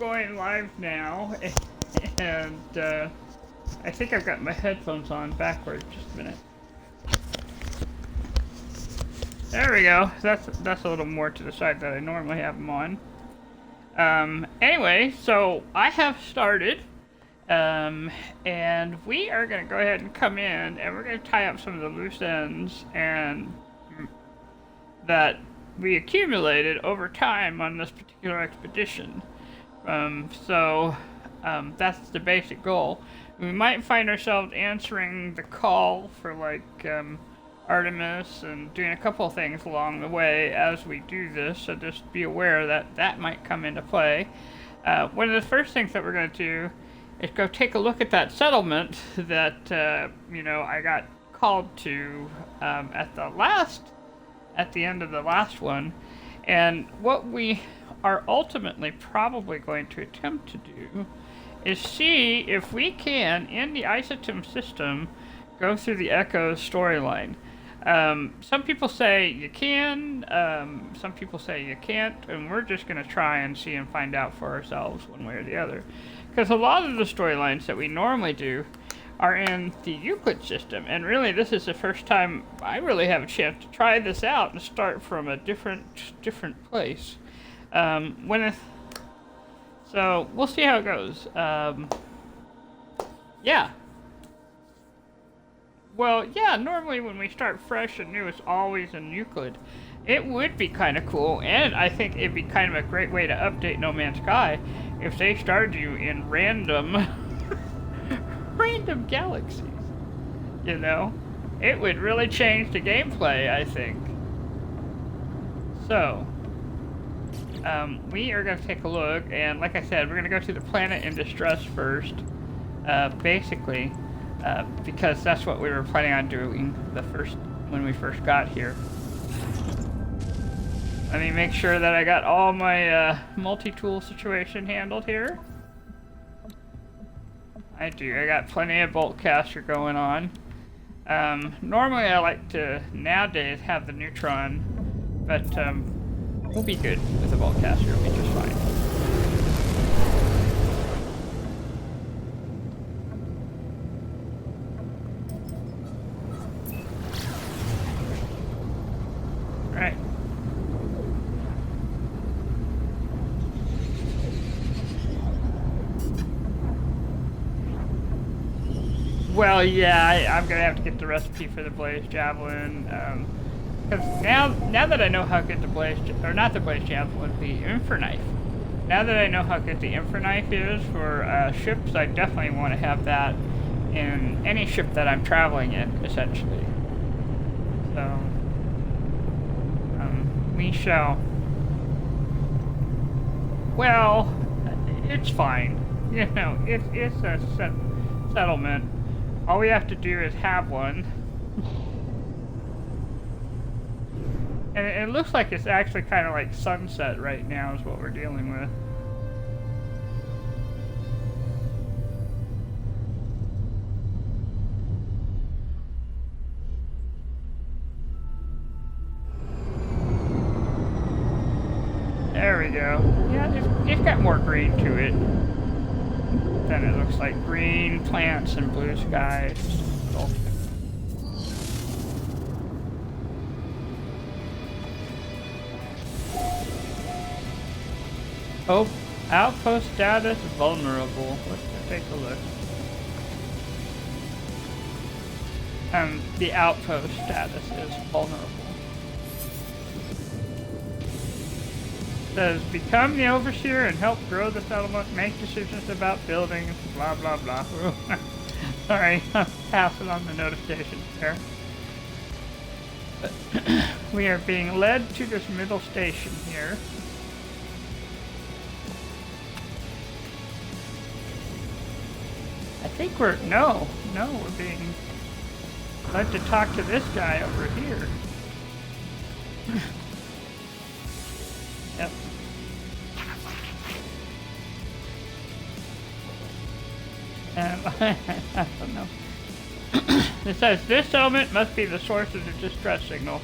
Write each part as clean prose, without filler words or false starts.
going live now, and I think I've got my headphones on backwards. Just a minute. There we go. That's a little more to the side that I normally have them on. Anyway, so I have started, and we are going to go ahead and come in, and we're going to tie up some of the loose ends and that we accumulated over time on this particular expedition. That's the basic goal. We might find ourselves answering the call for like Artemis and doing a couple of things along the way as we do this, so just be aware that that might come into play. One of the first things that we're going to do is go take a look at that settlement that I got called to at the end of the last one, and what we are ultimately probably going to attempt to do is see if we can, in the Isotom system, go through the Echo storyline. Some people say you can, some people say you can't, and we're just going to try and see and find out for ourselves one way or the other. Because a lot of the storylines that we normally do are in the Euclid system, and really this is the first time I really have a chance to try this out and start from a different place. So we'll see how it goes. Yeah. Well, yeah, normally when we start fresh and new, it's always in Euclid. It would be kind of cool, and I think it'd be kind of a great way to update No Man's Sky if they started you in random galaxies. It would really change the gameplay, I think. So, we are going to take a look, and like I said, we're going to go to the planet in distress first, basically, because that's what we were planning on doing when we first got here. Let me make sure that I got all my multi-tool situation handled here. I do. I got plenty of bolt caster going on. Normally I like to, nowadays, have the neutron, but we'll be good with the bolt caster. It'll be just fine. Right. Well, yeah, I'm gonna have to get the recipe for the Blaze Javelin, because now that I know how good the not the Blaze Javelin, the Infernite. Now that I know how good the Infernite is for ships, I definitely want to have that in any ship that I'm traveling in, essentially. So, we shall. Well, it's fine. It's a settlement. All we have to do is have one. And it looks like it's actually kind of like sunset right now is what we're dealing with. There we go. Yeah, it's got more green to it. Then it looks like green plants and blue skies. Oh, outpost status vulnerable. Let's take a look. The outpost status is vulnerable. Says, become the overseer and help grow the settlement, make decisions about buildings, blah, blah, blah. Sorry, I'm passing on the notifications there. We are being led to this middle station here. I think we're being led to talk to this guy over here. Yep. I don't know. It says, this settlement must be the source of the distress signal.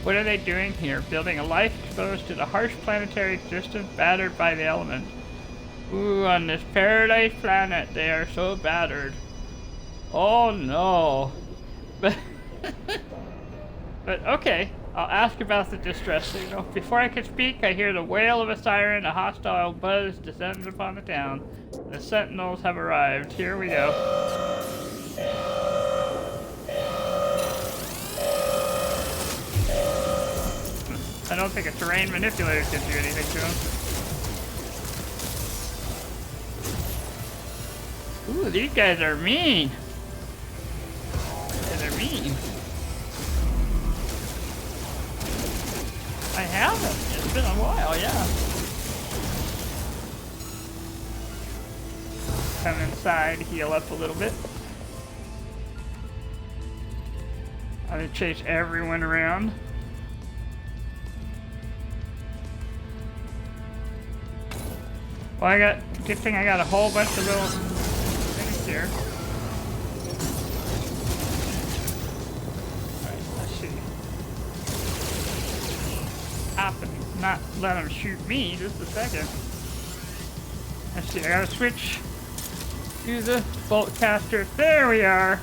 What are they doing here? Building a life exposed to the harsh planetary existence, battered by the elements. Ooh, on this paradise planet, they are so battered. Oh no. But, but okay, I'll ask about the distress signal. Before I can speak, I hear the wail of a siren. A hostile buzz descends upon the town. The sentinels have arrived. Here we go. I don't think a terrain manipulator can do anything to him. Ooh, these guys are mean. Yeah, they're mean. I haven't. It's been a while, yeah. Come inside, heal up a little bit. I'm gonna chase everyone around. Well, good thing I got a whole bunch of little things here. Alright, let's see. Happening. Not let him shoot me, just a second. Let's see, I gotta switch to the bolt caster. There we are!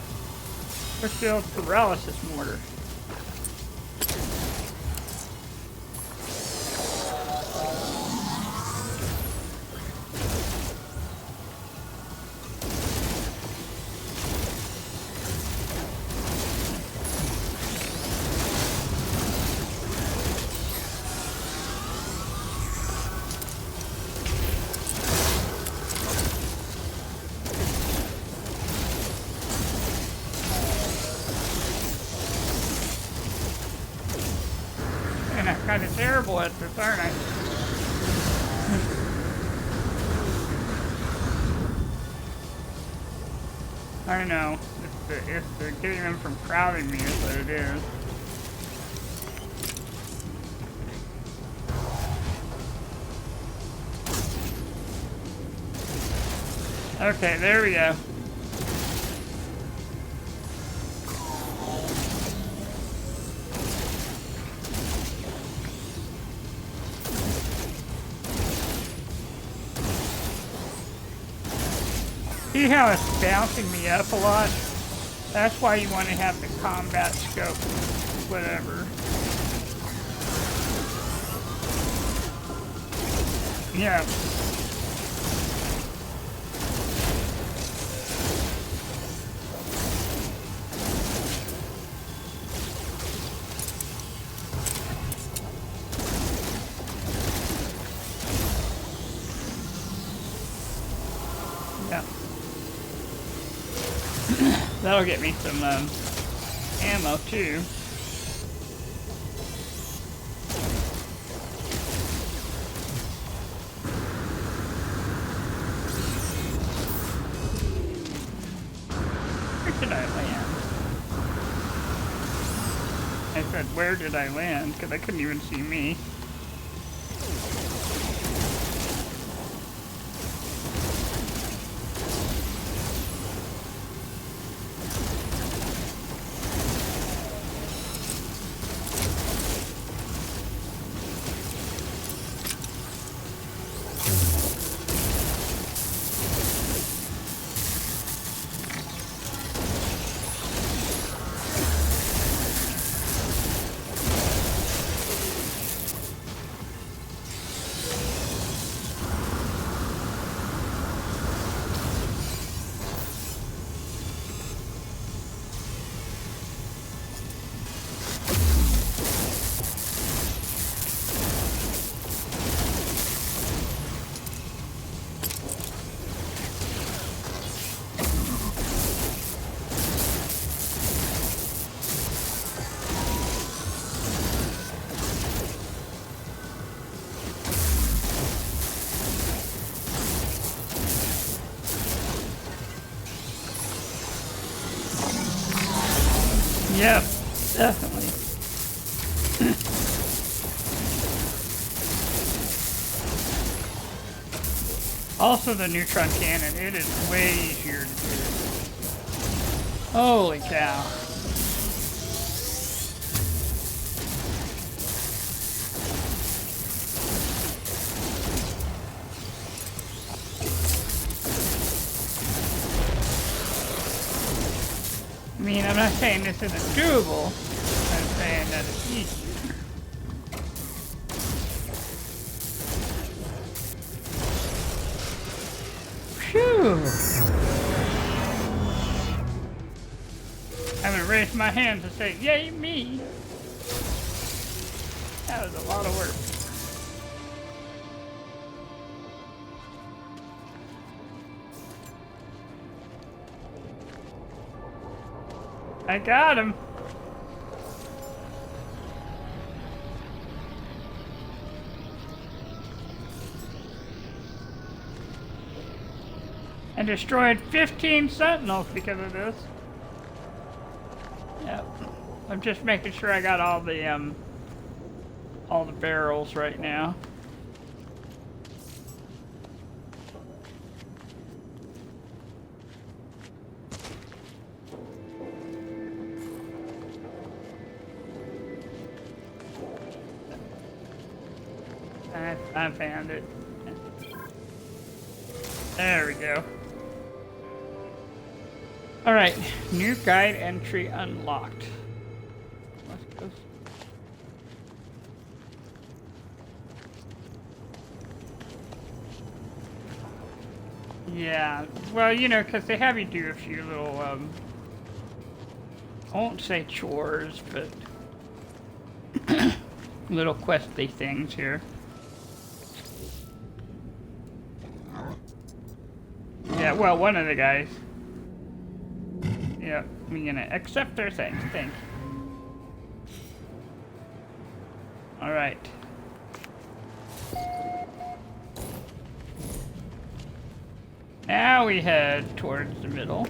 Brookfield paralysis mortar. And I'm kind of terrible at this, aren't I? I know. It's the getting them from crowding me is what it is. Okay, there we go. See how it's bouncing me up a lot? That's why you want to have the combat scope, whatever. Yeah. Yeah. That'll get me some ammo too. Where did I land? I said, where did I land? Because I couldn't even see me. Yep, definitely. Also the neutron cannon, it is way easier to do. Holy cow. I mean, I'm not saying this isn't doable. I'm saying that it's easier. Phew! I'm gonna raise my hand to say, yay me! That was a lot of work. I got him! And destroyed 15 sentinels because of this. Yep. I'm just making sure I got all the barrels right now. I found it. There we go. Alright, new guide entry unlocked. Let's go. Yeah, well, you know, because they have you do a few little, I won't say chores, but little questy things here. Yeah, well, one of the guys. Yeah, we're gonna accept their thanks. Thank you. Alright. Now we head towards the middle.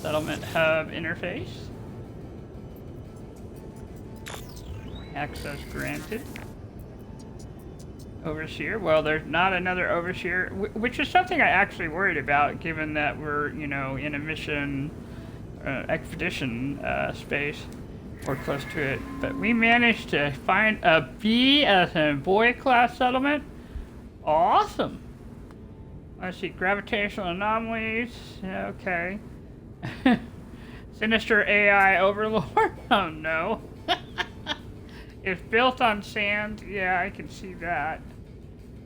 Settlement hub interface. Access granted. Overseer. Well, there's not another overseer, which is something I actually worried about, given that we're, you know, in a mission expedition space, or close to it. But we managed to find a B as a boy class settlement. Awesome. Let's see, gravitational anomalies. Yeah, okay. Sinister AI overlord. Oh no. It's built on sand. Yeah, I can see that.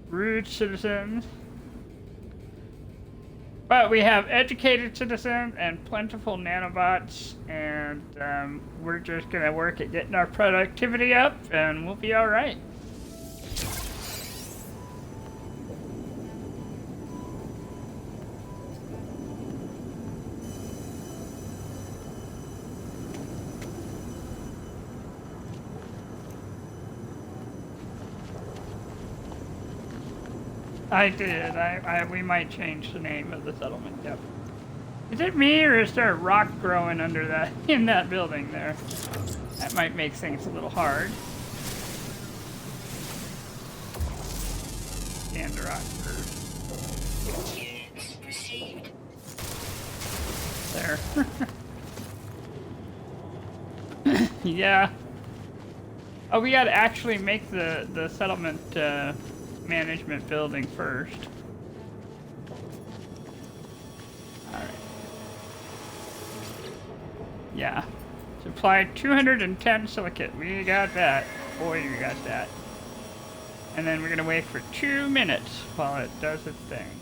Rude citizens. But we have educated citizens and plentiful nanobots, and we're just gonna work at getting our productivity up, and we'll be all right. I did. We might change the name of the settlement. Yep. Is it me, or is there a rock growing under that in that building there? That might make things a little hard. Scan the rock first. There. Yeah. Oh, we gotta actually make the settlement management building first. Alright. Yeah. Supply 210 silicate. We got that. Boy, we got that. And then we're gonna wait for 2 minutes while it does its thing.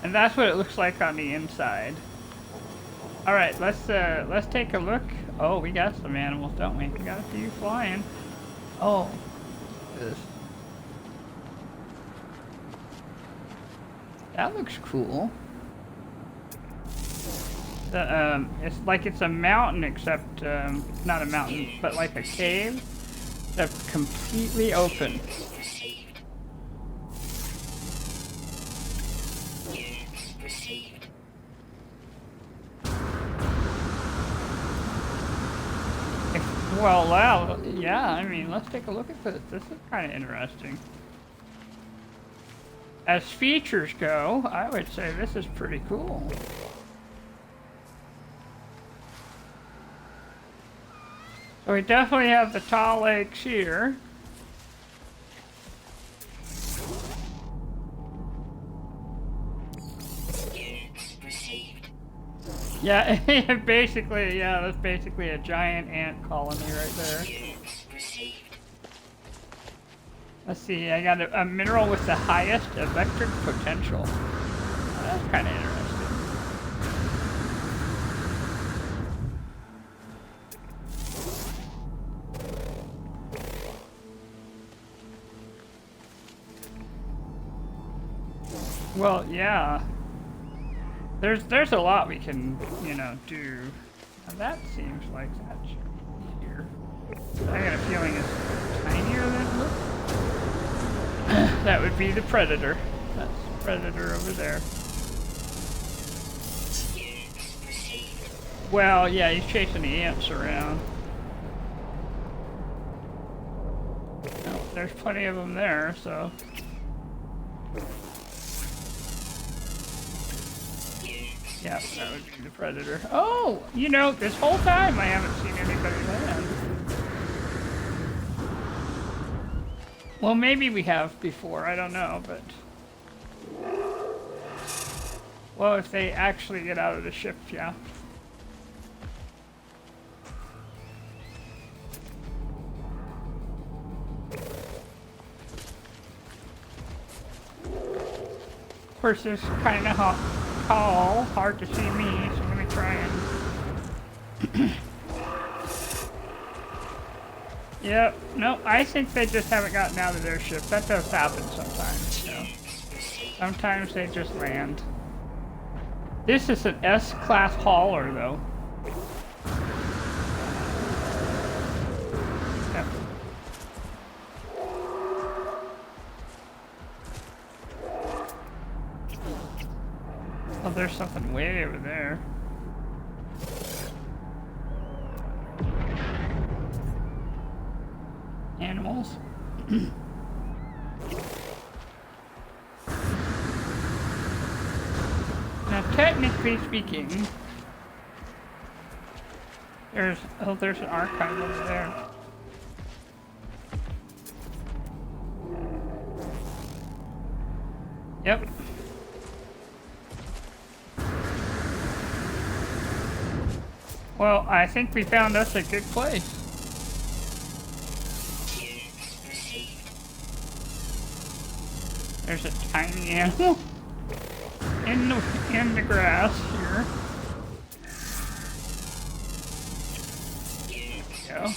And that's what it looks like on the inside. Alright, let's take a look. Oh, we got some animals, don't we? We got a few flying. Oh. This. That looks cool. It's like it's a mountain, except not a mountain, but like a cave that's completely open. Well, wow, yeah, I mean, let's take a look at this. This is kind of interesting. As features go, I would say this is pretty cool. So we definitely have the tall lakes here. Yeah, basically, yeah, that's basically a giant ant colony right there. Let's see, I got a mineral with the highest electric potential. Oh, that's kind of interesting. Well, yeah. There's a lot we can, you know, do. Now that seems like that should be here. I got a feeling it's tinier than it looks. That would be the predator. That's the predator over there. Well, yeah, he's chasing the ants around. Oh, there's plenty of them there, so. Yeah, that would be the predator. Oh, you know, this whole time I haven't seen anybody land. Well, maybe we have before, I don't know, but... Well, if they actually get out of the ship, yeah. Of course, it's kind of tall, hard to see me, so let me try and... Yep, no, I think they just haven't gotten out of their ship. That does happen sometimes, you know. Sometimes they just land. This is an S-class hauler, though. Yep. Oh, there's something way over there. Animals. Now, technically speaking, there's an archive over there. Yep. Well, I think we found us a good place. There's a tiny animal in the grass here. There we go.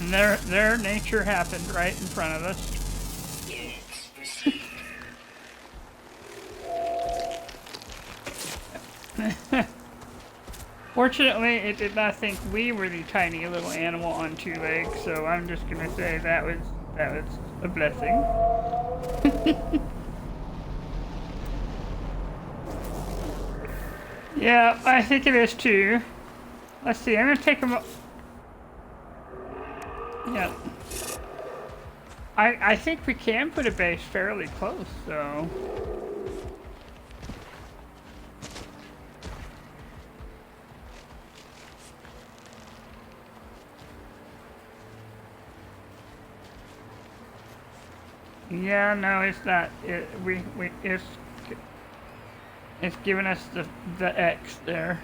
And their nature happened right in front of us. Fortunately, it did not think we were the tiny little animal on two legs, so I'm just gonna say that was a blessing. Yeah, I think it is too. Let's see, I'm gonna take them. Yeah. I think we can put a base fairly close, so. Yeah, no, it's not. It's giving us the X there.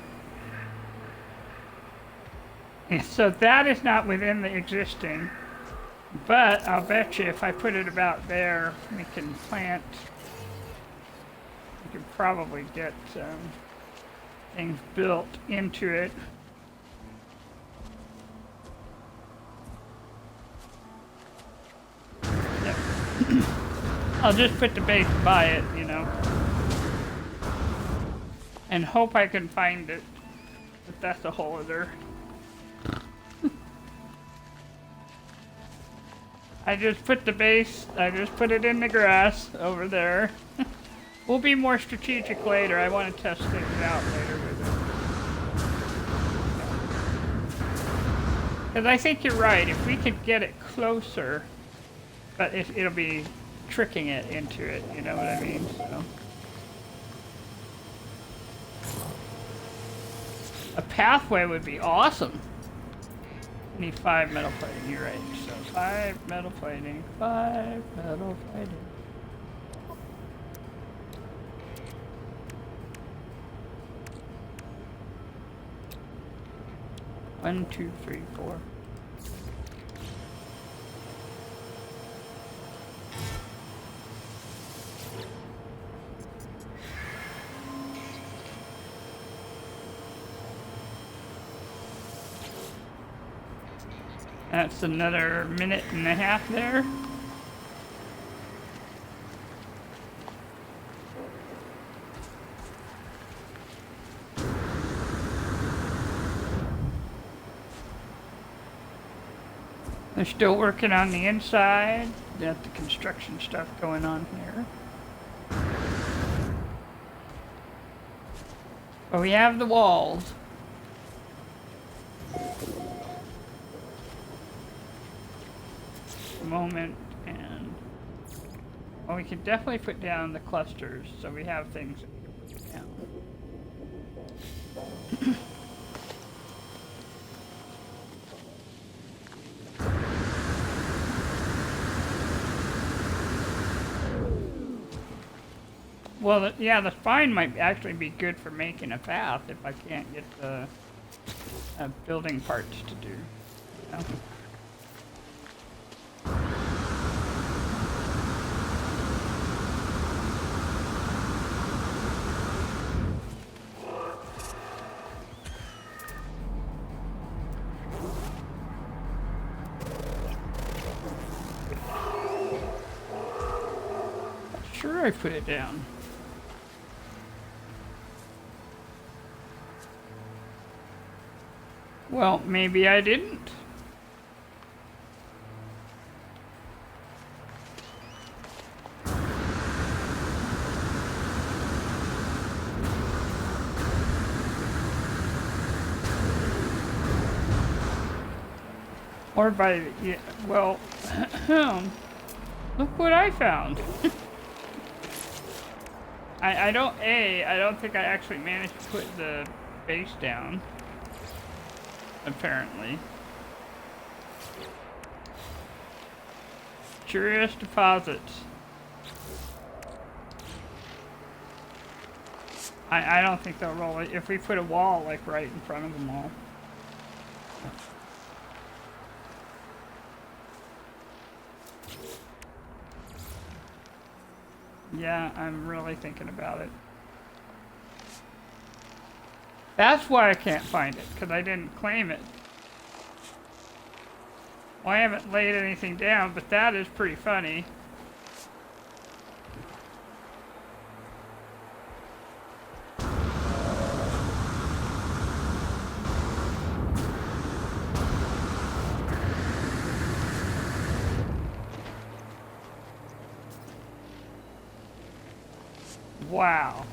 And so that is not within the existing. But I'll bet you if I put it about there, we can plant. We can probably get things built into it. Yep. I'll just put the base by it, you know. And hope I can find it. But that's a whole other. I just put the base, I just put it in the grass over there. We'll be more strategic later. I want to test things out later with Because I think you're right. If we could get it closer, but it'll be tricking it into it. You know what I mean? So. A pathway would be awesome. Need 5 metal plating. You're right. So 5 metal plating. 5 metal plating. One, two, three, four. That's another minute and a half there. They're still working on the inside. Got the construction stuff going on here. But we have the walls. Moment, and well, we can definitely put down the clusters so we have things down. Well, yeah, the spine might actually be good for making a path if I can't get the building parts to do. You know? Sure, I put it down. Well, maybe I didn't. Or by, yeah, well, look what I found. I don't think I actually managed to put the base down. Apparently. Curious deposits. I don't think they'll roll it if we put a wall like right in front of them all. Yeah, I'm really thinking about it. That's why I can't find it, because I didn't claim it. Well, I haven't laid anything down, but that is pretty funny. Wow.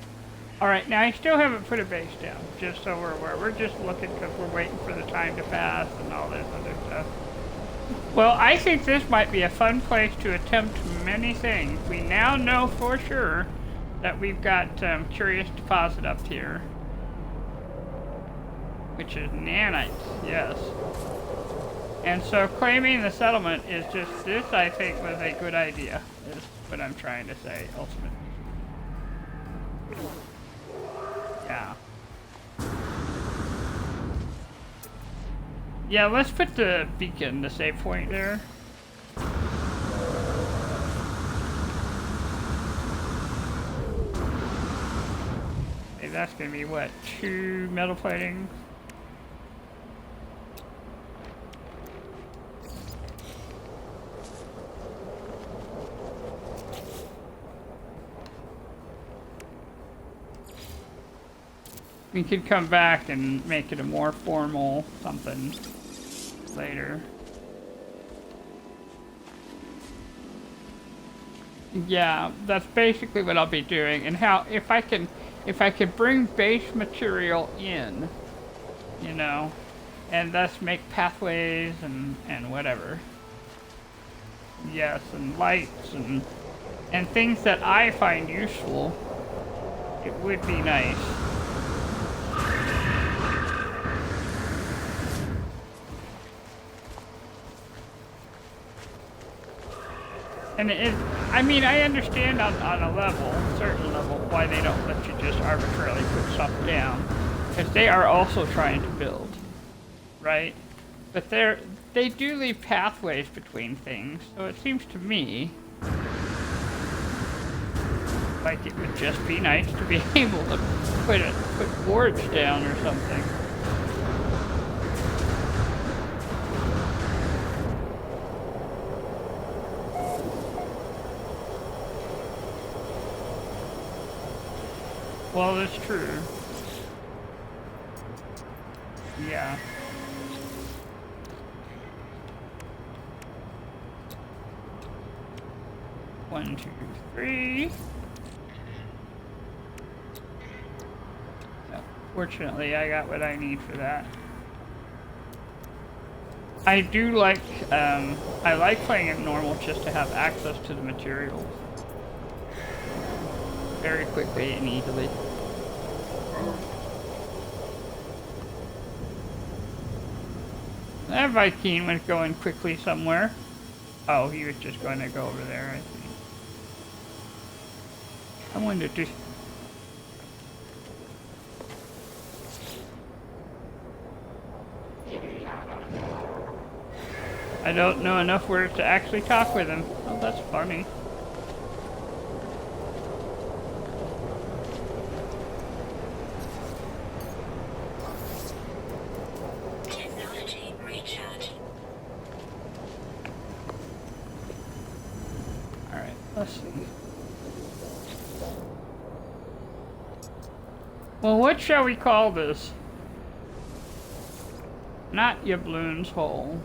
Alright, now I still haven't put a base down, just so we're aware. We're just looking because we're waiting for the time to pass and all this other stuff. Well, I think this might be a fun place to attempt many things. We now know for sure that we've got curious deposit up here. Which is nanites, yes. And so claiming the settlement is just, this I think was a good idea, is what I'm trying to say, ultimately. Yeah. Yeah, let's put the beacon, the save point there. Okay, that's gonna be what, 2 metal plating? We could come back and make it a more formal something later. Yeah, that's basically what I'll be doing. And how, if I can bring base material in, you know, and thus make pathways and whatever. Yes, and lights and things that I find useful. It would be nice. And I mean, I understand on a level, a certain level, why they don't let you just arbitrarily put stuff down. Because they are also trying to build, right? But they do leave pathways between things, so it seems to me like it would just be nice to be able to put boards down or something. Well, that's true. Yeah. One, two, three. Oh, fortunately, I got what I need for that. I do like, I like playing it normal just to have access to the materials very quickly and easily. That Viking was going quickly somewhere. Oh, he was just going to go over there, I think. I wanted to... I don't know enough words to actually talk with him. Oh, that's funny. Technology recharge. Alright, let's see. Well, what shall we call this? Not Yabloon's Hole.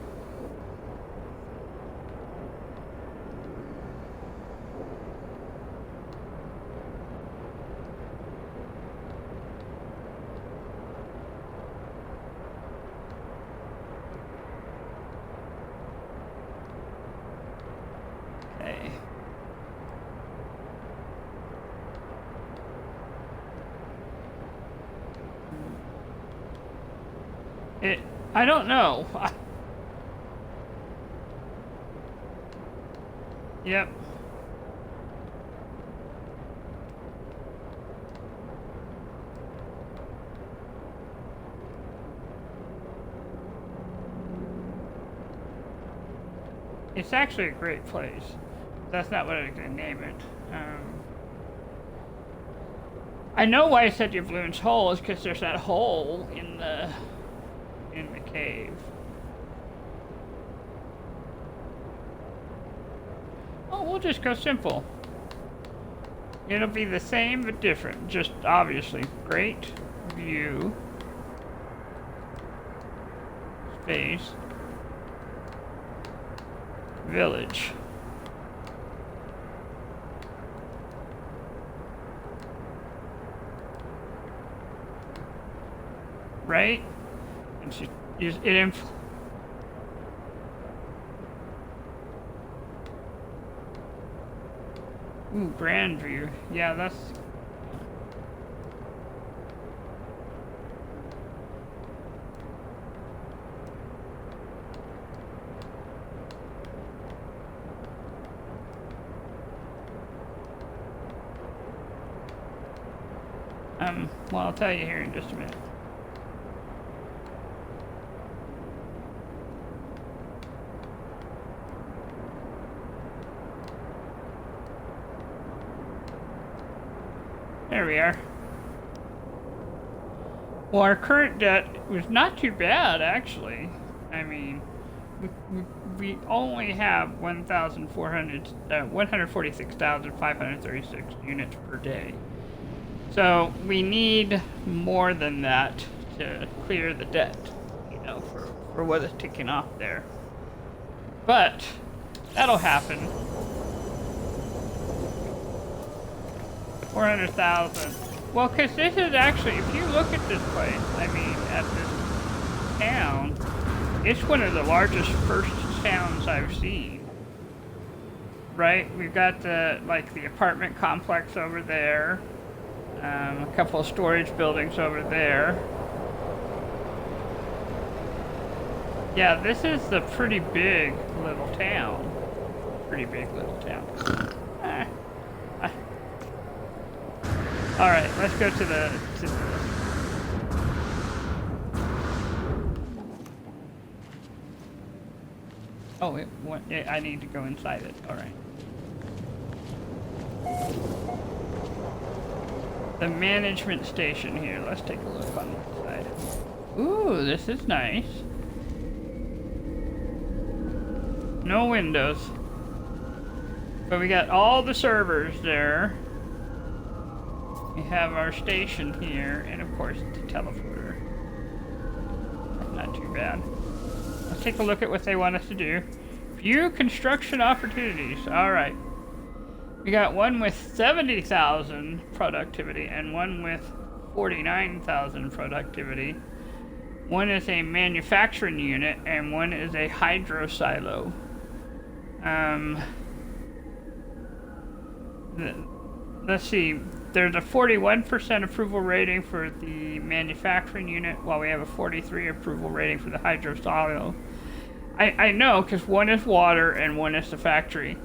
Okay. I don't know. Yep. It's actually a great place. That's not what I was going to name it. I know why I said Yabloon's Hole is because there's that hole in the cave. Oh, we'll just go simple. It'll be the same but different. Just obviously great view. Space. Village. Right? And she is it ooh, brand view. Yeah, that's well, I'll tell you here in just a minute. There we are. Well, our current debt was not too bad, actually. I mean, we only have 146,536 units per day. So we need more than that to clear the debt, you know, for what is ticking off there. But that'll happen. 400,000. Well, because this is actually, if you look at this place, I mean, at this town. It's one of the largest first towns I've seen. Right? We've got the apartment complex over there. A couple of storage buildings over there. Yeah, this is a pretty big little town. Pretty big little town. All right, let's go to the. Oh, I need to go inside it. All right. The management station here. Let's take a look on the side. Ooh, this is nice. No windows. But we got all the servers there. We have our station here, and of course the teleporter. Not too bad. Let's take a look at what they want us to do. View construction opportunities. Alright. We got one with 70,000 productivity and one with 49,000 productivity. One is a manufacturing unit and one is a hydro silo. Let's see. There's a 41% approval rating for the manufacturing unit, while we have a 43% approval rating for the hydro silo. I know, because one is water and one is the factory.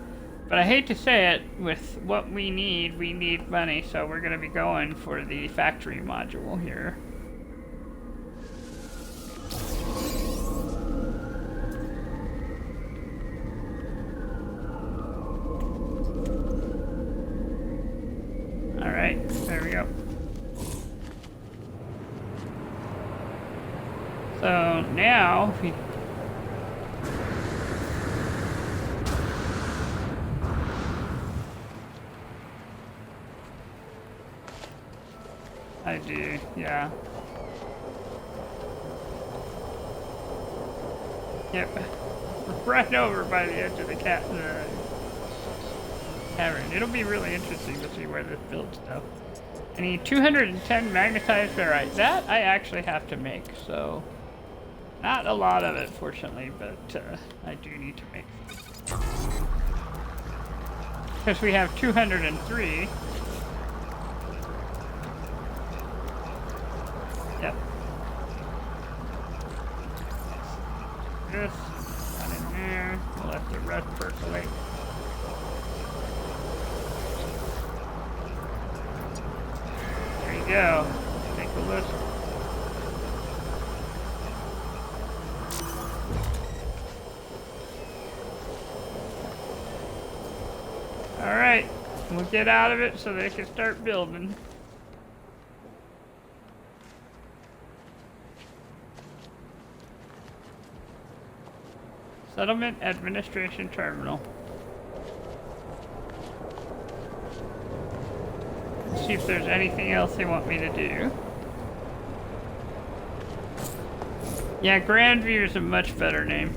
But I hate to say it, with what we need money, so we're going to be going for the factory module here. Alright, there we go. So now, if we I do, yeah. Yep. Right over by the edge of the cavern. It'll be really interesting to see where this builds stuff. I need 210 magnetized ferrite. That I actually have to make, so not a lot of it, fortunately, but I do need to make some. Because we have 203. Yep. This, one in there. We'll let the rest percolate. There you go. Take a look. Alright. We'll get out of it so they can start building. Settlement Administration Terminal. Let's see if there's anything else they want me to do. Yeah, Grandview is a much better name.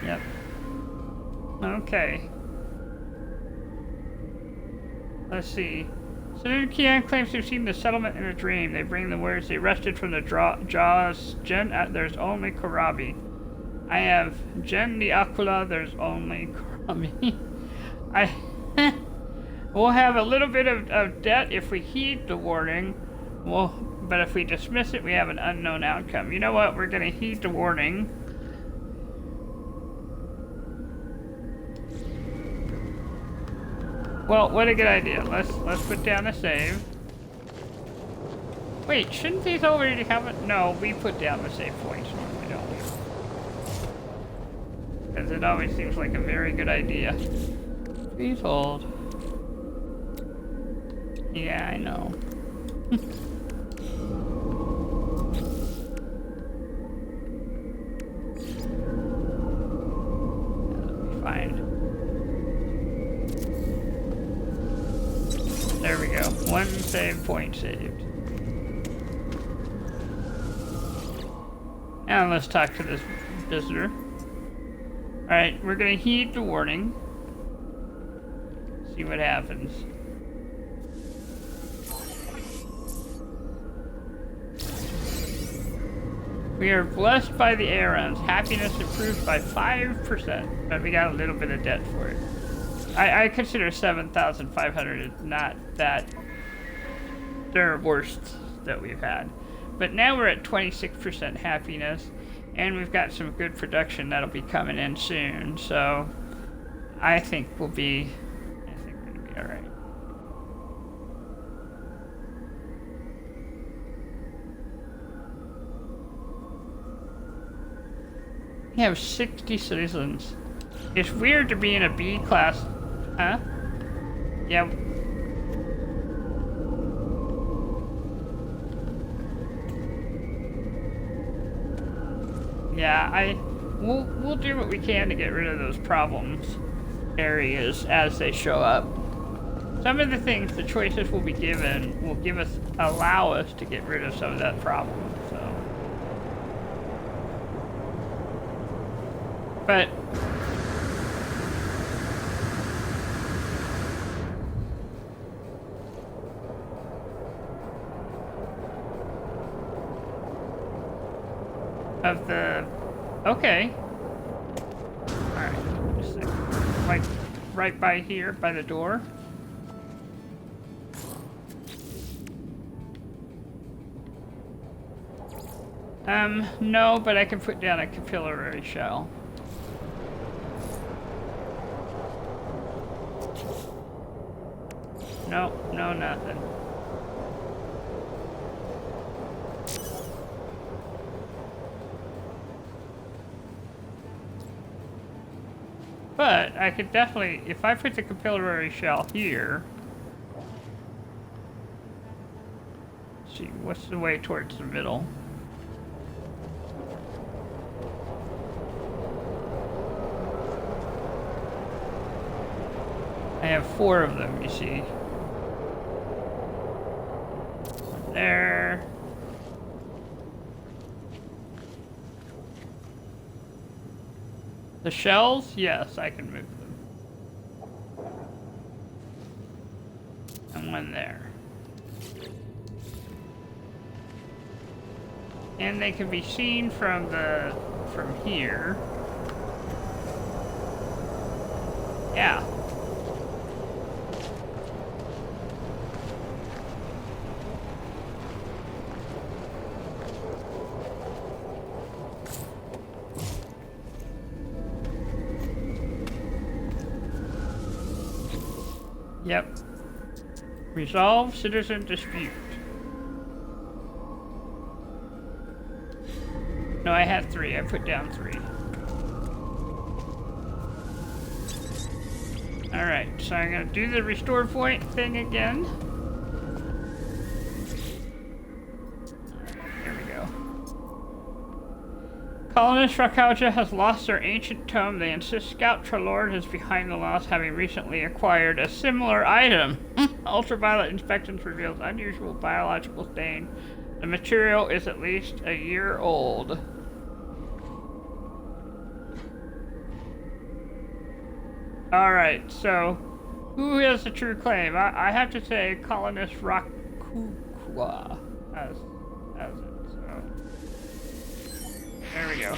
Yep. Okay. Let's see. Senator Keon claims to have seen the settlement in a dream. They bring the words they wrested from the jaws. There's only Karabi. I have Jen the Aquila, there's only Karabi. We'll have a little bit of debt if we heed the warning. But if we dismiss it, we have an unknown outcome. You know what? We're going to heed the warning. Well, what a good idea. Let's put down a save. Wait, shouldn't these already have it? No, we put down the save points normally, don't we? Because it always seems like a very good idea. Please hold. Yeah, I know. That'll be fine. There we go. One save point saved. Now let's talk to this visitor. Alright, we're gonna heed the warning. See what happens. We are blessed by the errands. Happiness improved by 5%, but we got a little bit of debt for it. I consider 7,500 not that the worst that we've had. But now we're at 26% happiness, and we've got some good production that'll be coming in soon, so I think we're gonna be alright. We have 60 citizens. It's weird to be in a B class. Huh? Yeah. Yeah, we'll do what we can to get rid of those problems areas as they show up. Some of the things, the choices we'll be given will allow us to get rid of some of that problem, so. But of the okay. Alright, just a second. Like right by here, by the door. No, but I can put down a capillary shell. No, nothing. But I could definitely, if I put the capillary shell here, let's see, what's the way towards the middle? I have 4 of them, you see. There. The shells? Yes, I can move them. And one there. And they can be seen from here. Yeah. Yep. Resolve citizen dispute. No, I had 3. I put down 3. Alright, so I'm gonna do the restore point thing again. Here we go. Colonist Rakauja has lost their ancient tome. They insist Scout Trelord is behind the loss, having recently acquired a similar item. Ultraviolet inspections reveals unusual biological stain. The material is at least a year old. Alright, so who has the true claim? I have to say Colonist Rakukwa has it, so there we go.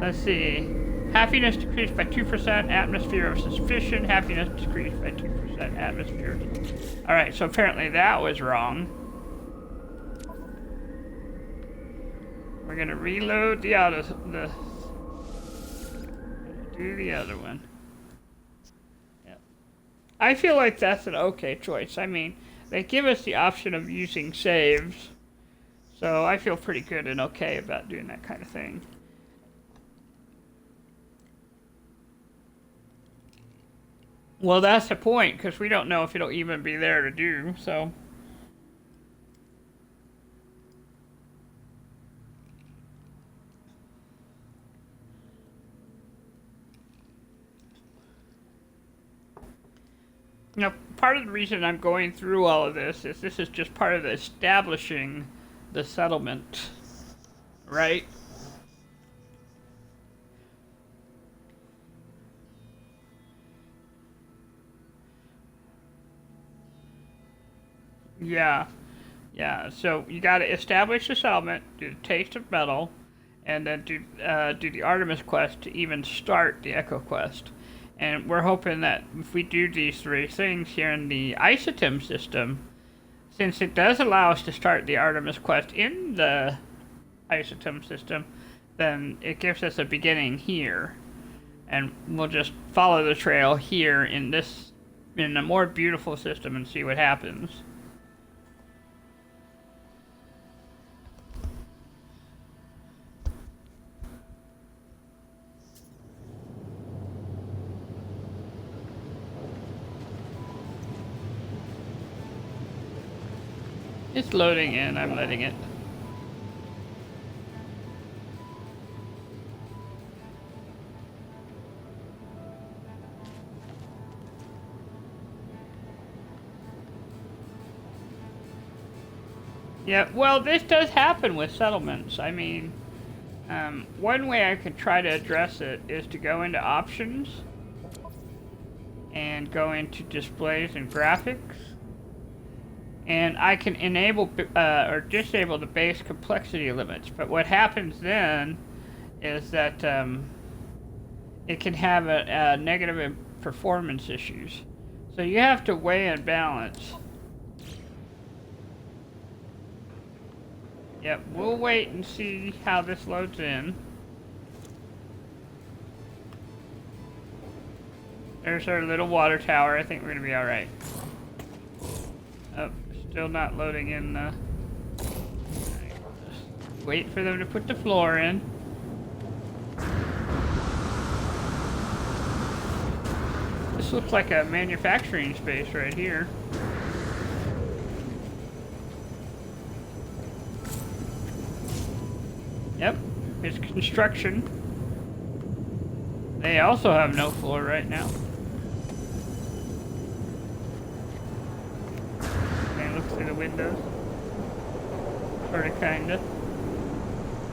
Let's see. Happiness decreased by 2%, atmosphere of suspicion. Happiness decreased by 2%, atmosphere. Alright, so apparently that was wrong. We're gonna reload the do the other one. Yep. I feel like that's an okay choice. I mean, they give us the option of using saves, so I feel pretty good and okay about doing that kind of thing. Well, that's the point, because we don't know if it'll even be there to do, so. Now, part of the reason I'm going through all of this is just part of the establishing the settlement, right? Yeah. Yeah, so you got to establish the settlement, do the taste of metal, and then do the Artemis quest to even start the Echo quest. And we're hoping that if we do these three things here in the Isotem system, since it does allow us to start the Artemis quest in the Isotem system, then it gives us a beginning here. And we'll just follow the trail here in a more beautiful system and see what happens. It's loading in, I'm letting it. Yeah, well, this does happen with settlements. I mean, one way I could try to address it is to go into options and go into displays and graphics. And I can enable or disable the base complexity limits. But what happens then is that it can have a negative performance issues. So you have to weigh and balance. Yep, we'll wait and see how this loads in. There's our little water tower. I think we're gonna be alright. Oh, still not loading in the... Wait for them to put the floor in. This looks like a manufacturing space right here. Yep, it's construction. They also have no floor right now. Okay, look through the windows. Sorta, kinda.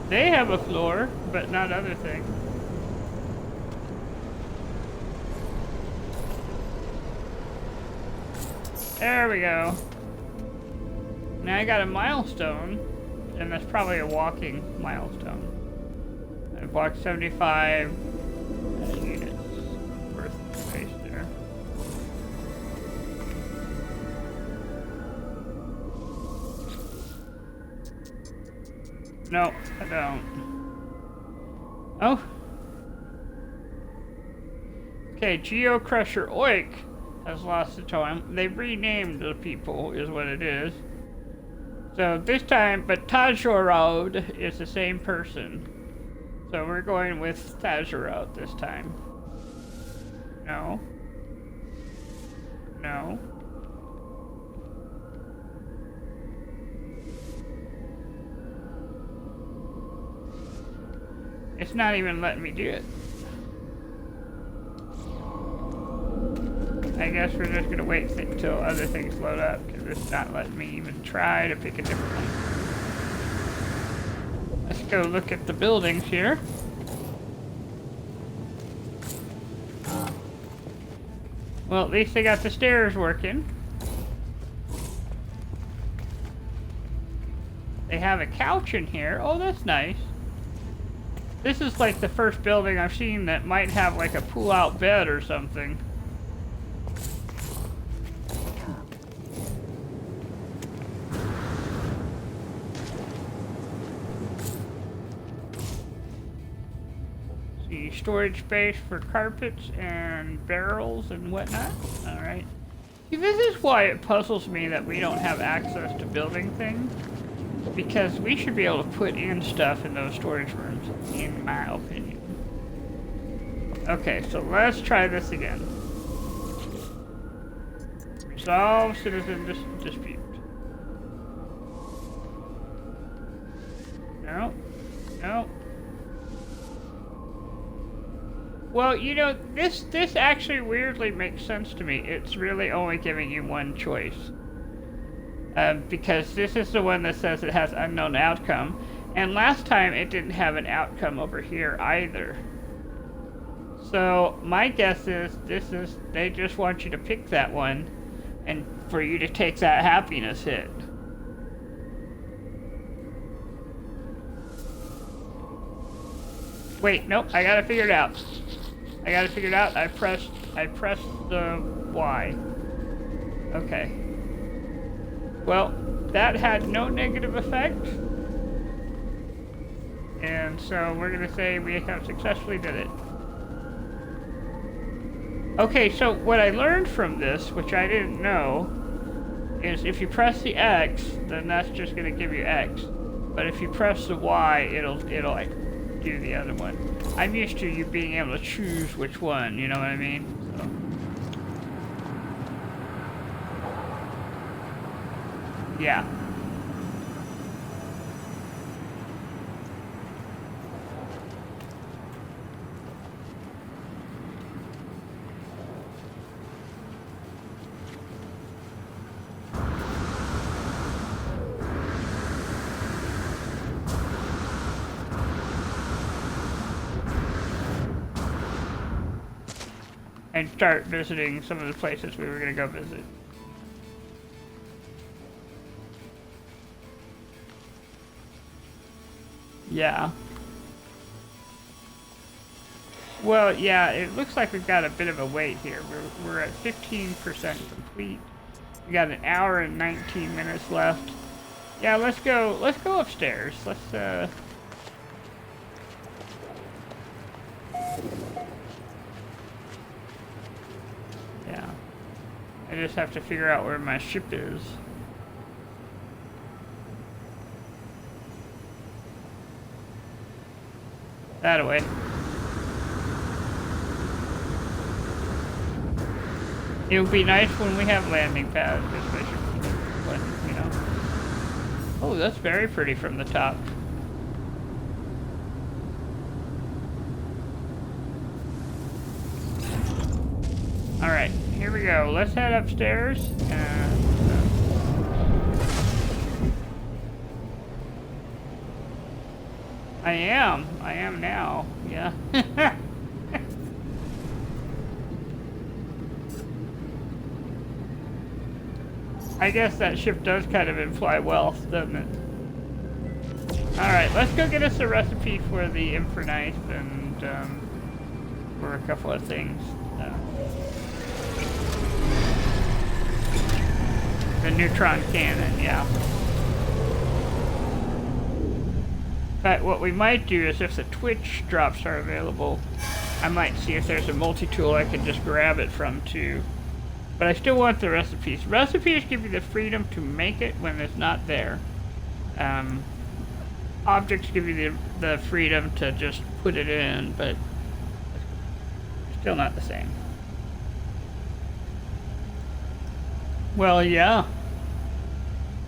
They have a floor, but not other things. There we go. Now I got a milestone, and that's probably a walking milestone. I've walked 75 units worth of space there. No, I don't. Oh. Okay, Geo Crusher Oik has lost the totem. They renamed the people, is what it is. So this time, but Tajorod is the same person. So we're going with Tajorod this time. No. No. It's not even letting me do it. I guess we're just gonna wait until other things load up, because it's not letting me even try to pick a different one. Let's go look at the buildings here. Well, at least they got the stairs working. They have a couch in here. Oh, that's nice. This is like the first building I've seen that might have like a pull-out bed or something. Storage space for carpets and barrels and whatnot. Alright. See, this is why it puzzles me that we don't have access to building things. Because we should be able to put in stuff in those storage rooms, in my opinion. Okay, so let's try this again. Resolve citizen dispute. No. No. Well, you know, this actually weirdly makes sense to me. It's really only giving you one choice. Because this is the one that says it has unknown outcome. And last time it didn't have an outcome over here either. So my guess is they just want you to pick that one and for you to take that happiness hit. Wait, nope, I gotta figure it out. I pressed the Y. Okay. Well, that had no negative effect. And so we're gonna say we have successfully did it. Okay, so what I learned from this, which I didn't know, is if you press the X, then that's just gonna give you X. But if you press the Y, it'll like do the other one. I'm used to you being able to choose which one, you know what I mean? So. Yeah. And start visiting some of the places we were going to go visit. Yeah. Well, yeah, it looks like we've got a bit of a wait here. We're at 15% complete. We got an hour and 19 minutes left. Yeah, let's go upstairs. Let's Yeah. I just have to figure out where my ship is. That way. It would be nice when we have landing pads, especially when, you know. Oh, that's very pretty from the top. Alright, here we go. Let's head upstairs and... I am now. Yeah. I guess that ship does kind of imply wealth, doesn't it? Alright, let's go get us a recipe for the Infernite and for a couple of things. The neutron cannon, yeah. In fact, what we might do is if the Twitch drops are available, I might see if there's a multi-tool I can just grab it from too. But I still want the recipes. Recipes give you the freedom to make it when it's not there. Objects give you the freedom to just put it in, but still not the same. Well, yeah.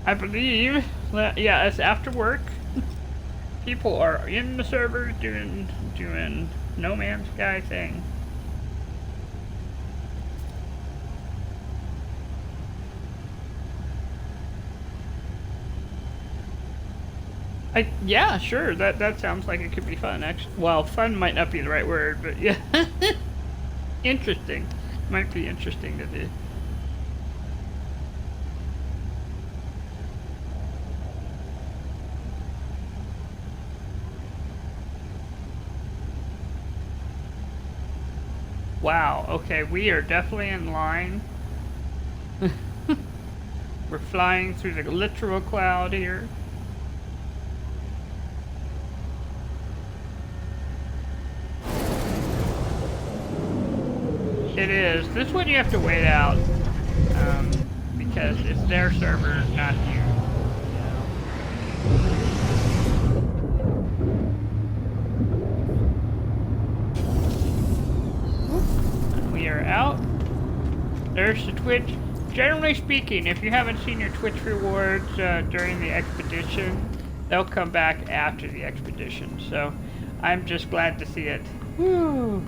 I believe that, yeah, it's after work. People are in the server doing No Man's Sky thing. Yeah, sure. That sounds like it could be fun. Actually, well, fun might not be the right word, but yeah, interesting. Might be interesting to do. Wow. Okay, we are definitely in line. We're flying through the literal cloud here. It is. This one you have to wait out because it's their server, not you. We are out. There's the Twitch. Generally speaking, if you haven't seen your Twitch rewards during the expedition, they'll come back after the expedition. So I'm just glad to see it. Woo!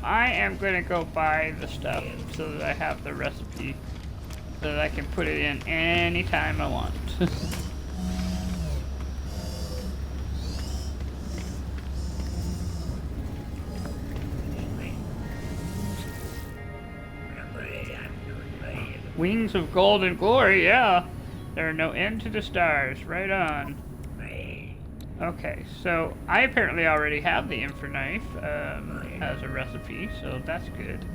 I am going to go buy the stuff so that I have the recipe so that I can put it in anytime I want. Wings of gold and glory, yeah. There are no end to the stars. Right on. Okay, so I apparently already have the infra knife as a recipe, so that's good.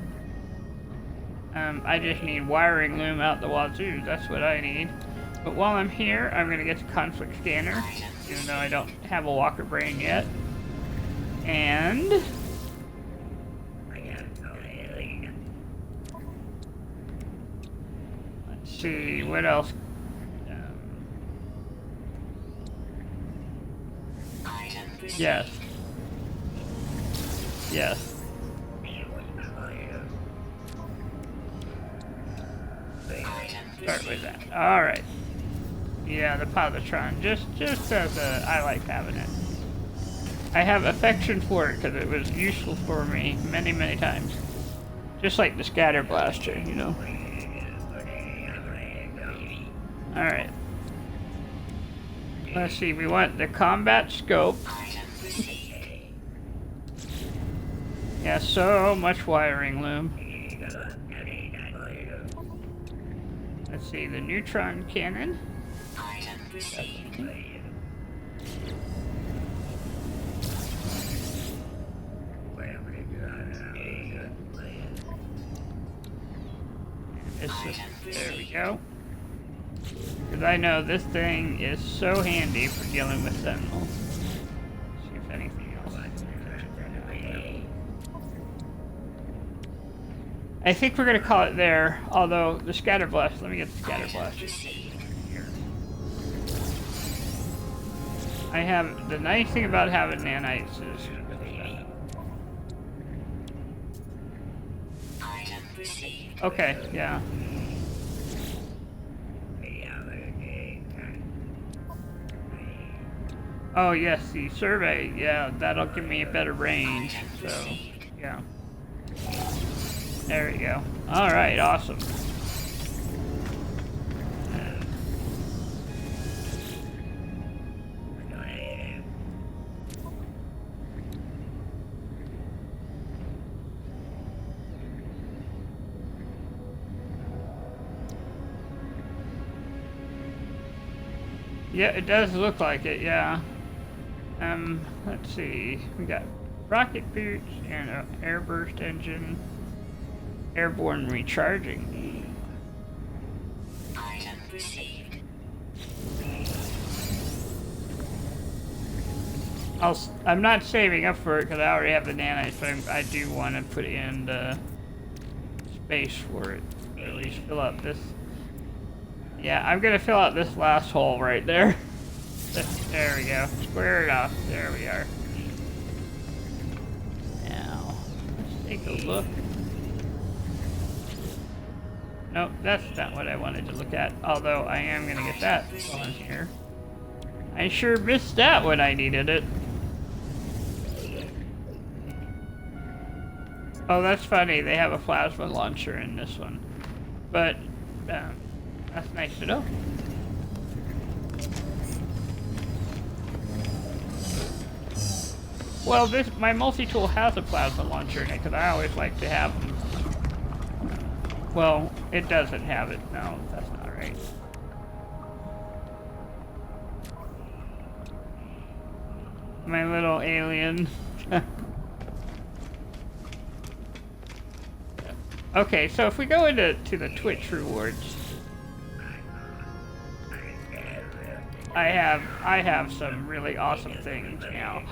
I just need wiring loom out the wazoo. That's what I need. But while I'm here, I'm gonna get the conflict scanner, even though I don't have a walker brain yet. And let's see what else. Yes. Yes. Start with that. All right. Yeah, the positron. Just as I like having it. I have affection for it because it was useful for me many, many times. Just like the scatter blaster, you know. All right. Let's see. We want the combat scope. Yeah, so much wiring loom. Let's see, the neutron cannon. There we go. Because I know this thing is so handy for dealing with sentinels. See if anything else. I think we're gonna call it there. Although the scatter blast. Let me get the scatter blast. Here. I have the nice thing about having nanites is. Okay, yeah. Oh yes, the survey, yeah, that'll give me a better range, so, yeah. There we go. Alright, awesome. Yeah, it does look like it, yeah. Let's see. We got rocket boots and an airburst engine. Airborne recharging. I'm not saving up for it because I already have the nanites, but I do want to put in the space for it. Or at least fill out this. Yeah, I'm gonna fill out this last hole right there. There we go. Square it off. There we are. Now, let's take a look. Nope, that's not what I wanted to look at. Although I am gonna get that on here. I sure missed that when I needed it. Oh, that's funny. They have a plasma launcher in this one. But, that's nice to know. Well, my multi-tool has a plasma launcher in it because I always like to have them. Well, it doesn't have it. No, that's not right. My little alien. Okay, so if we go into the Twitch rewards, I have some really awesome things now.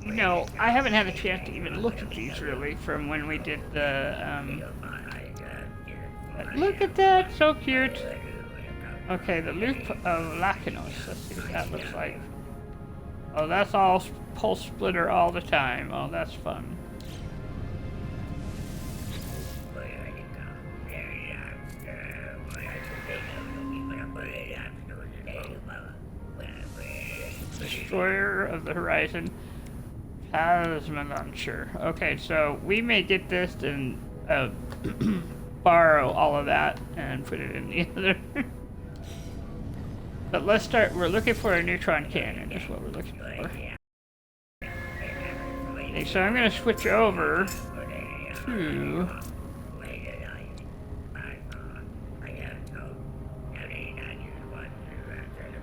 You know, I haven't had a chance to even look at these really from when we did the look at that, so cute. Okay, the loop of Lacanos. Let's see what that looks like. Oh, that's all pulse splitter all the time. Oh, that's fun. Destroyer of the Horizon. Plasma launcher. Okay, so we may get this and borrow all of that and put it in the other. But let's start. We're looking for a neutron cannon. That's what we're looking for. Okay, so I'm going to switch over to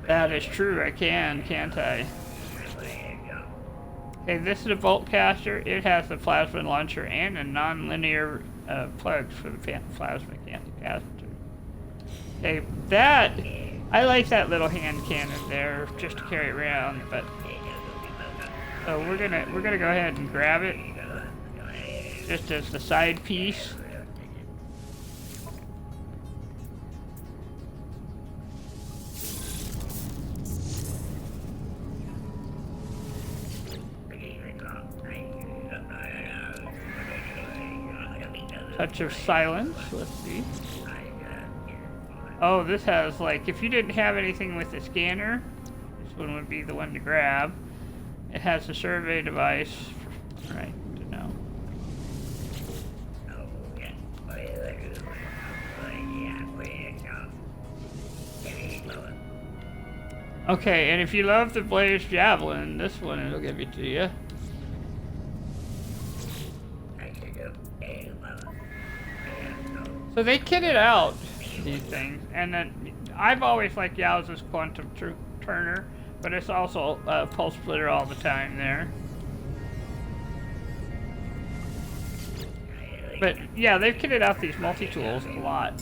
That is true, I can, can't I? Okay, this is a bolt caster. It has the plasma launcher and a non-linear plugs for the plasma caster. Okay, that I like that little hand cannon there just to carry it around, but so we're gonna go ahead and grab it just as the side piece. Touch of silence. Let's see. Oh, this has, like, if you didn't have anything with the scanner, this one would be the one to grab. It has a survey device. Right, to know. Okay, and if you love the Blaze Javelin, this one it'll give it to you. So they kitted out these things, and then I've always liked Yowza's Quantum Turner, but it's also a pulse splitter all the time there. But yeah, they've kitted out these multi-tools a lot.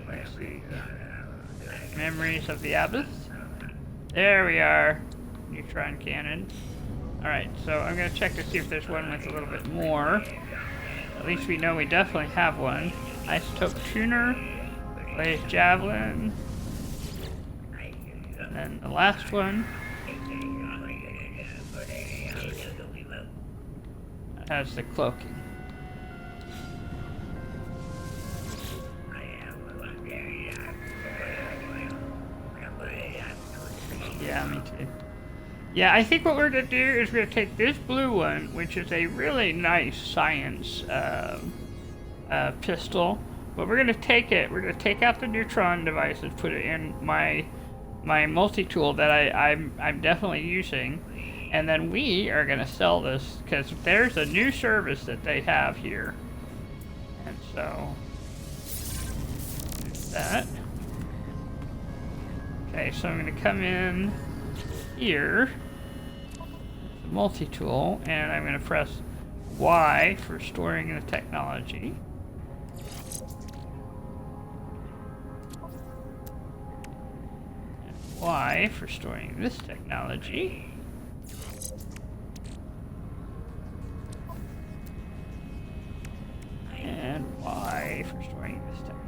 Let's see. Memories of the Abyss. There we are. Neutron cannon. Alright, so I'm going to check to see if there's one with a little bit more. At least we know we definitely have one. Isotope tuner, Blaze Javelin, and then the last one has the cloaking. Yeah, me too. Yeah, I think what we're going to do is we're going to take this blue one, which is a really nice science pistol, but we're going to take it, we're going to take out the neutron device and put it in my multi-tool that I'm definitely using, and then we are going to sell this because there's a new service that they have here, and so there's that. Okay, so I'm going to come in here, the multi-tool, and I'm going to press Y for storing the technology. And Y for storing this technology. And Y for storing this technology.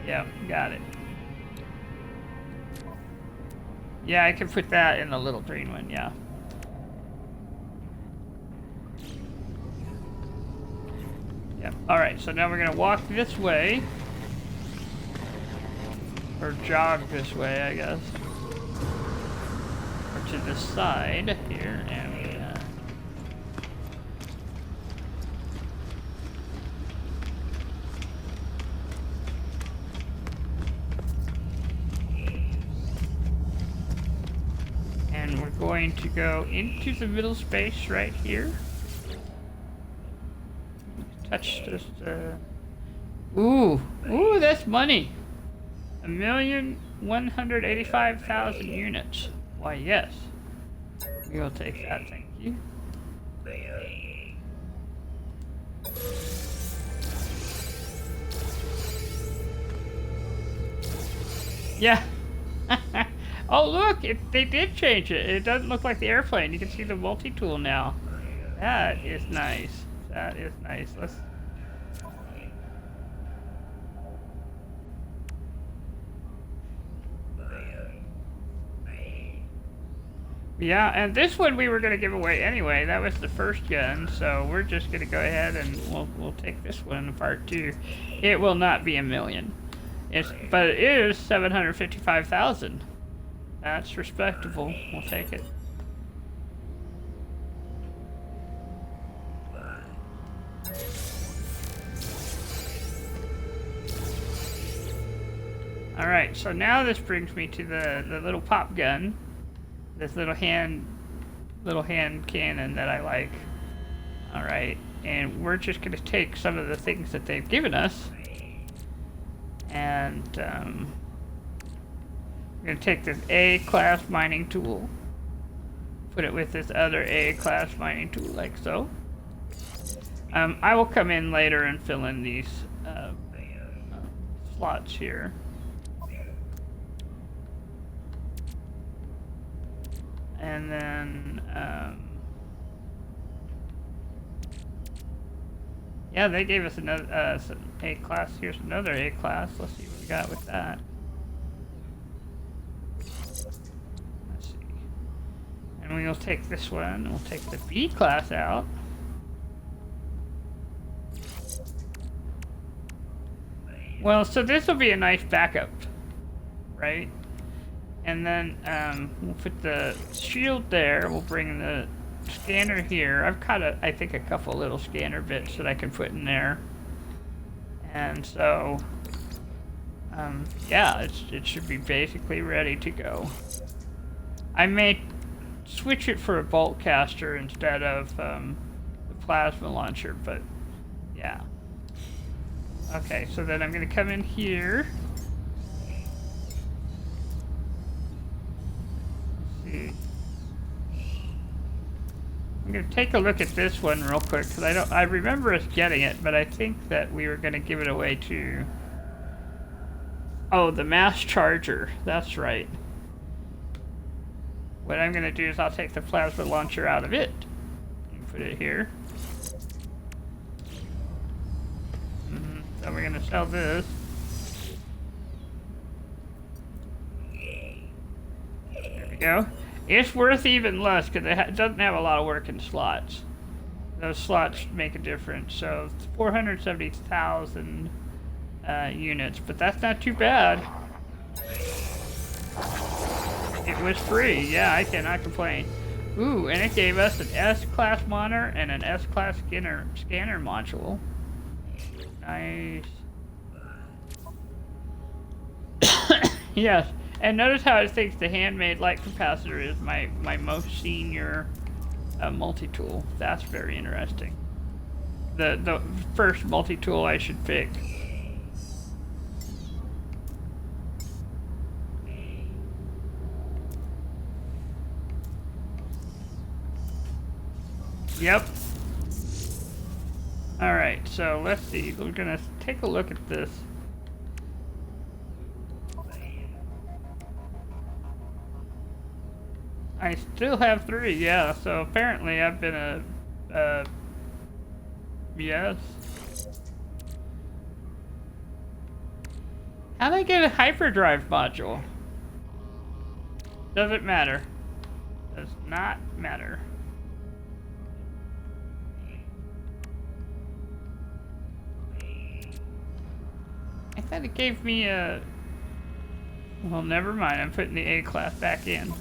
Yep, got it. Yeah, I can put that in the little green one, yeah. Yep, alright, so now we're gonna walk this way. Or jog this way, I guess. Or to the side here, and we, and we're going to go into the middle space right here. Touch this, ooh, that's money. 1,185,000 units. Why, yes. We'll take that, thank you. Yeah. Oh, look, they did change it. It doesn't look like the airplane. You can see the multi-tool now. That is nice. That is nice. Let's... Yeah, and this one we were going to give away anyway. That was the first gun, so we're just going to go ahead and we'll take this one apart too. It will not be 1,000,000. But it is 755,000. That's respectable. We'll take it. Alright, so now this brings me to the little pop gun. This little hand cannon that I like. Alright, and we're just going to take some of the things that they've given us and I'm gonna take this A-class mining tool, put it with this other A-class mining tool, like so. I will come in later and fill in these slots here. And then, yeah, they gave us another A-class. Here's another A-class. Let's see what we got with that. Let's see. And we'll take this one. We'll take the B-class out. Well, so this will be a nice backup, right? And then we'll put the shield there. We'll bring the scanner here. I've got, I think, a couple little scanner bits that I can put in there. And so, yeah, it should be basically ready to go. I may switch it for a bolt caster instead of the plasma launcher, but yeah. Okay, so then I'm going to come in here. Let's see. I'm going to take a look at this one real quick because I remember us getting it, but I think that we were going to give it away to, oh, the mass charger. That's right. What I'm going to do is I'll take the plasma launcher out of it and put it here. So we're going to sell this. There we go. It's worth even less because it doesn't have a lot of working slots. Those slots make a difference. So it's 470,000 units, but that's not too bad. It was free. Yeah, I cannot complain. Ooh, and it gave us an S-class monitor and an S-class scanner module. Nice. Yes, and notice how it thinks the handmade light capacitor is my most senior multi-tool. That's very interesting. The first multi-tool I should pick. Yep. Alright, so let's see. We're gonna take a look at this. I still have 3, yeah, so apparently I've been yes. How do I get a hyperdrive module? Doesn't matter. Does not matter. I thought it gave me a... Well, never mind. I'm putting the A-class back in.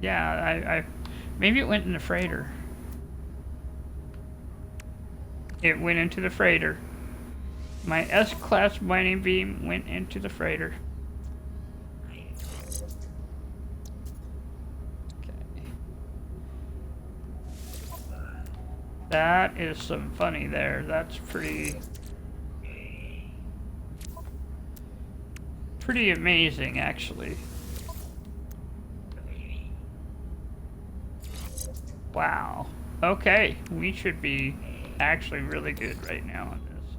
Yeah, maybe it went in the freighter. It went into the freighter. My S-class mining beam went into the freighter. That is some funny there. That's pretty amazing, actually. Wow. Okay, we should be actually really good right now on this.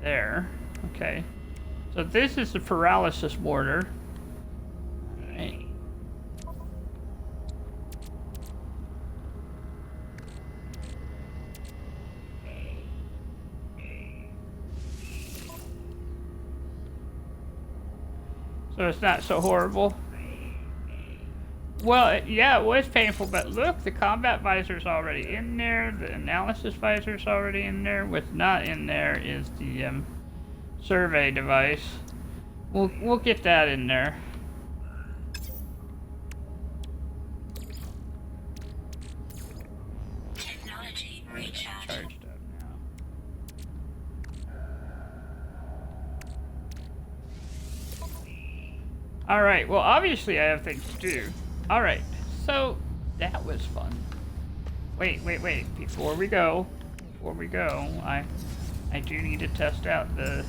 There. Okay. So this is the paralysis mortar. Alright. So it's not so horrible. Well, yeah, it was painful, but look, the combat visor's already in there, the analysis visor's already in there. What's not in there is the survey device. We'll get that in there. Technology recharge. Charged up now. Alright, well, obviously I have things to do. Alright, so that was fun. Wait. Before we go, I do need to test out the...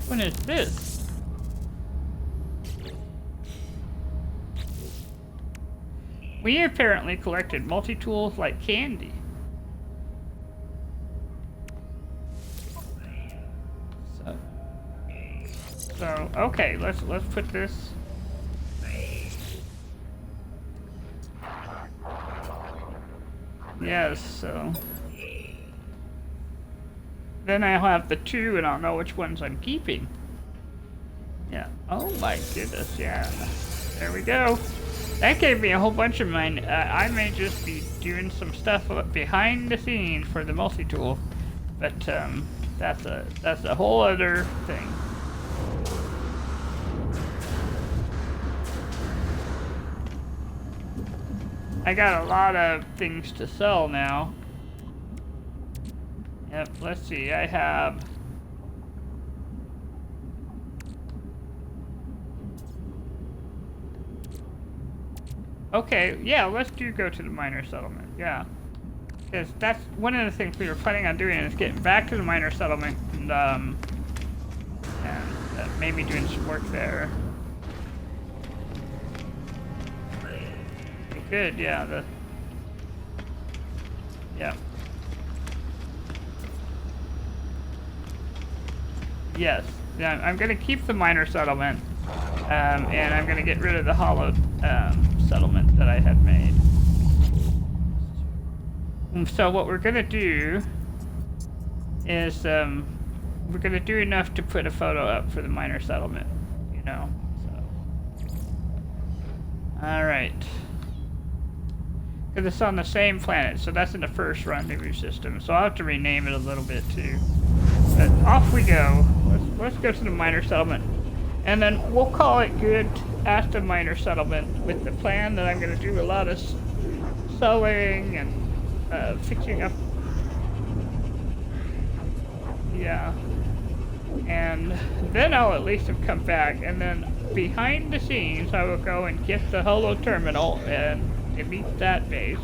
What is this? We apparently collected multi-tools like candy. So okay, let's put this. Yes, so then I'll have the two, and I'll know which ones I'm keeping. Yeah. Oh my goodness. Yeah. There we go. That gave me a whole bunch of mine. I may just be doing some stuff behind the scenes for the multi-tool, but that's a whole other thing. I got a lot of things to sell now. Yep, let's see, I have... Okay, yeah, let's go to the miner settlement, yeah. Because that's one of the things we were planning on doing, is getting back to the miner settlement and maybe doing some work there. Good, yeah, yeah. Yes, yeah, I'm gonna keep the miner settlement, and I'm gonna get rid of the hollow settlement that I had made. So what we're gonna do is, we're gonna do enough to put a photo up for the miner settlement, you know, so. Alright. Because it's on the same planet, so that's in the first rendezvous system. So I'll have to rename it a little bit too. But off we go. Let's go to the miner settlement, and then we'll call it good at the miner settlement with the plan that I'm going to do a lot of sewing and fixing up. Yeah. And then I'll at least have come back, and then behind the scenes I will go and get the holo terminal and delete that base.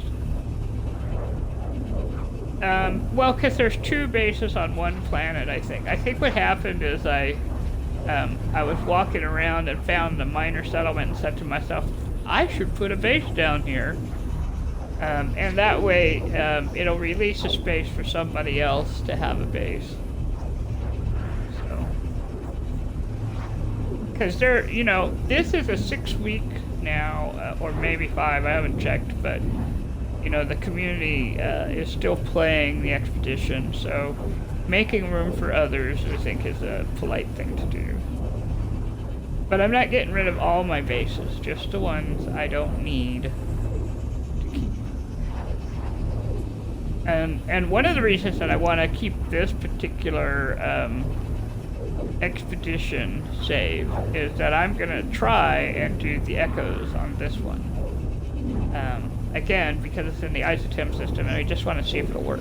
Well, because there's two bases on one planet, I think. I think what happened is I was walking around and found the miner settlement and said to myself, I should put a base down here. And that way, it'll release a space for somebody else to have a base. So, because there, you know, this is a 6-week now, or maybe 5, I haven't checked, but you know, the community is still playing the expedition, so making room for others, I think, is a polite thing to do. But I'm not getting rid of all my bases, just the ones I don't need to keep. And one of the reasons that I want to keep this particular expedition save is that I'm going to try and do the echoes on this one. Again, because it's in the isotem system, and I just want to see if it'll work.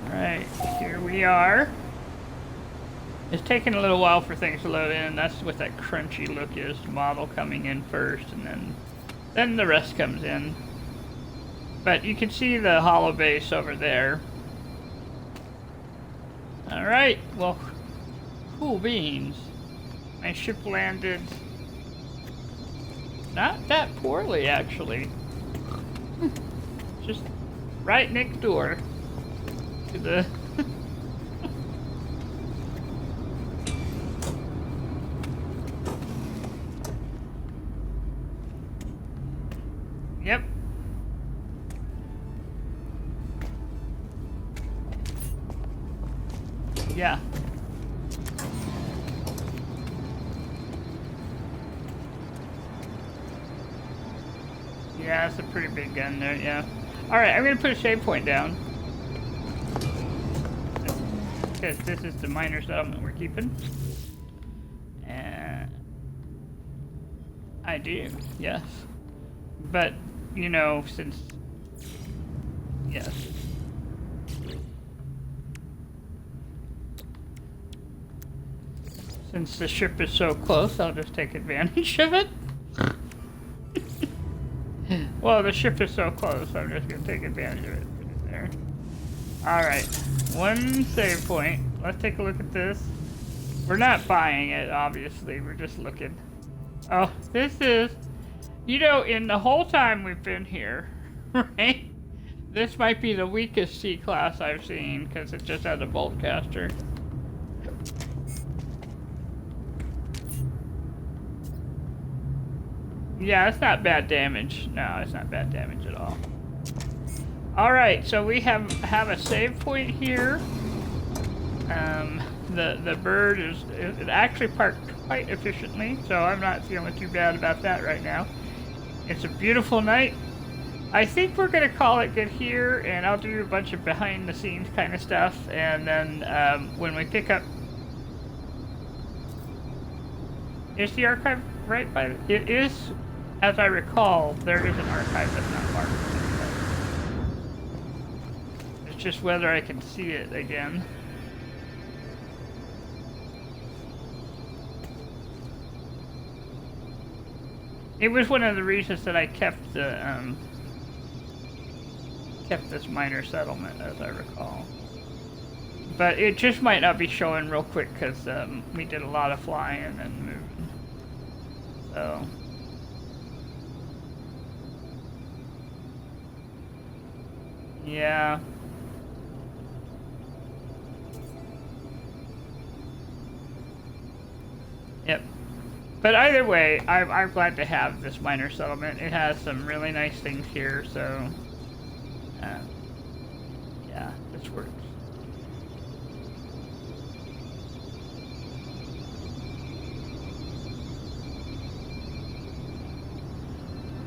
Alright, here we are. It's taking a little while for things to load in. That's what that crunchy look is. The model coming in first, and then the rest comes in. But you can see the hollow base over there. Alright, well, cool beans. My ship landed not that poorly, actually. Just right next door to the... Yep. Yeah. Yeah, that's a pretty big gun there, yeah. Alright, I'm gonna put a save point down. Because this is the miner settlement we're keeping. And I do, yes. But, you know, since... Yes. Since the ship is so close, I'll just take advantage of it. Well, the ship is so close, I'm just gonna take advantage of it. Put it there. Alright, one save point. Let's take a look at this. We're not buying it, obviously, we're just looking. Oh, this is, you know, in the whole time we've been here, right? This might be the weakest C-class I've seen, because it just has a bolt caster. Yeah, it's not bad damage. No, it's not bad damage at all. Alright, so we have a save point here. The bird is it actually parked quite efficiently, so I'm not feeling too bad about that right now. It's a beautiful night. I think we're gonna call it good here, and I'll do a bunch of behind the scenes kind of stuff, and then when we pick up, is the archive right by? It is, as I recall, there is an archive that's not marked. It's just whether I can see it again. It was one of the reasons that I kept the kept this minor settlement, as I recall. But it just might not be showing real quick because we did a lot of flying and moving. So. Yeah. Yep. But either way, I'm glad to have this minor settlement. It has some really nice things here, so yeah, this works.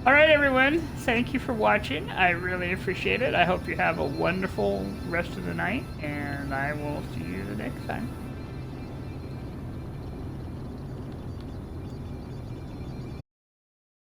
Alright everyone, thank you for watching. I really appreciate it. I hope you have a wonderful rest of the night, and I will see you the next time.